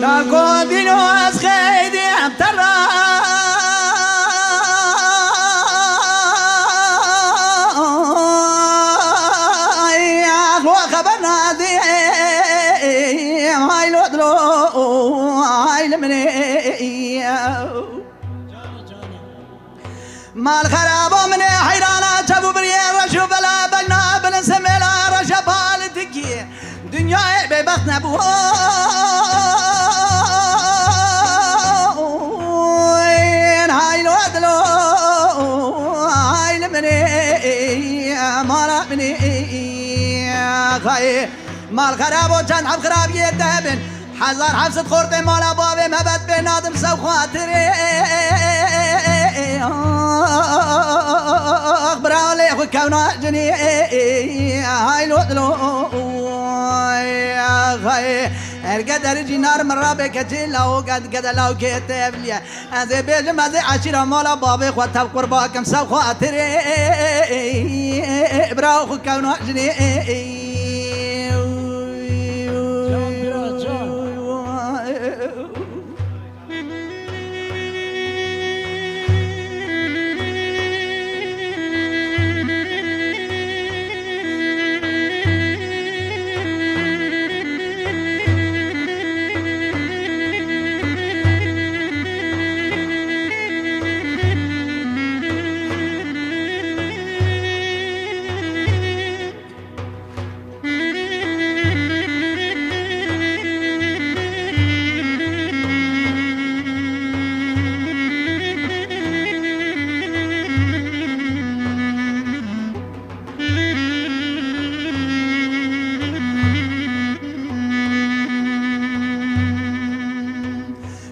ناقودين واسخيدي امترى يا اخو خبرنا دي هاي الودلو هاي المني مال خراب من حيرانا تبو بريان رشو بلا بلنا بنسميلا رشا بالتكي دنيا ببخت نبو هاي الودلو هاي المني مالا مني خاي مال خراب وجن حب خراب يدهبن حزار حبسة خورتي مالا بابي مبت بنادم سو خاطري اخبروا لي اخو كونا جني هاي الودلو يا خاي القدر جنار مرة بكتيلا وقد لو كتب لي أزي بيجم أزي عشيرة مالا بابي خواتها قرباكم سو خاطري براو خو كونا جني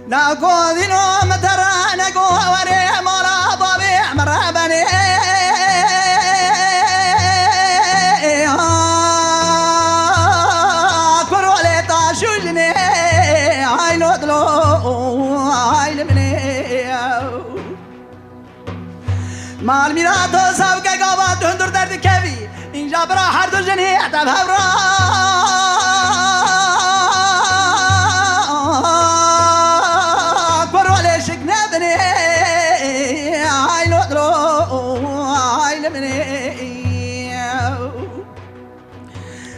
ناقودينو مترى نقو وري مولا بابي مرحبني كرولي طاشوجني هاي نودلو هاي لمني مال ميراتو سابقا قابات هندر درد كبي اینجا برا هر دو جنی عتب هبرا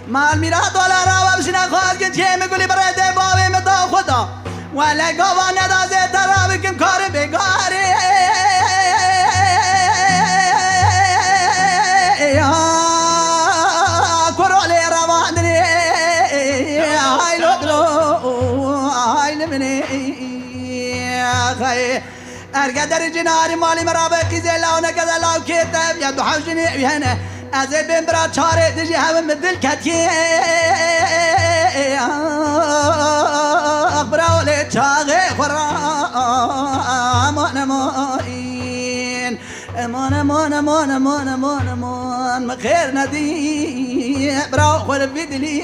مال میراد ولا را بشنا خواهد که چه میگولی برای ده بابی مدا خدا ولی گوا ندازه ترا بکن کار بگاری کرولی رواندنی های لودلو های لمنی خی ارگدر جناری مالی مرا بقیزه لاونه کده لاو کتب یا دو حوشنی بیهنه ازي بين برا شارع تجي هم مثل كتيه اخبروا لي شاغي خرا امان امان امان امان امان امان امان امان مخير ندي برا خل بدلي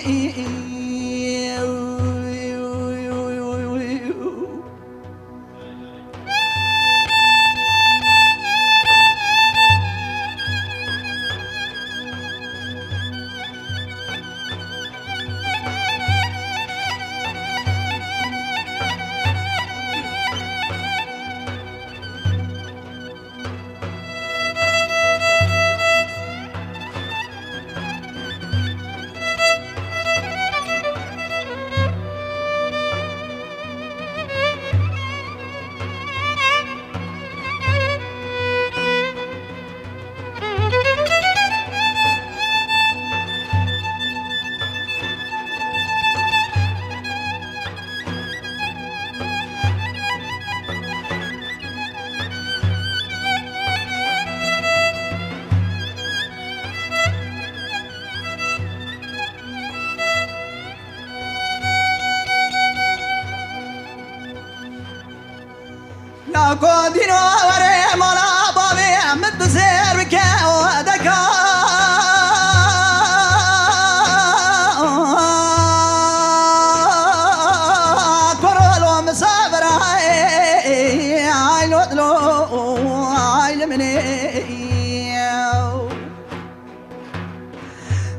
مني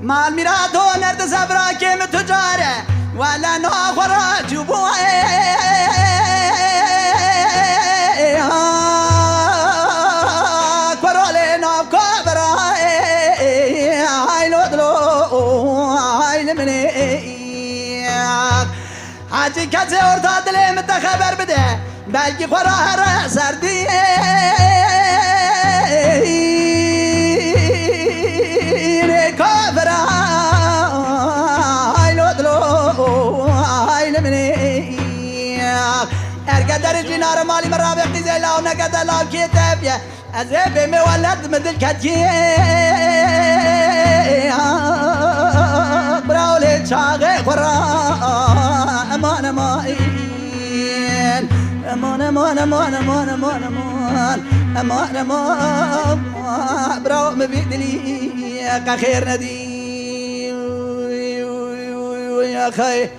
مال ميرادو نرد زبرا كيم تجاره ولا ناخرا جبوه كرولي ناكبرا هاي نودلو هاي لمني حاجي كاتي ورطا دلي متخبر بده بلكي خورا سردي كبرا هاي نودلو هاي لمني ارقدر جنار مالي مرابق زيلا ونقدر لاب كتابيا ازيبي مولد مدل كتكي براولي شاغي خورا امان امان امان امان امان امان امان امان امان امان براو مبيدلي خير ندي يا خي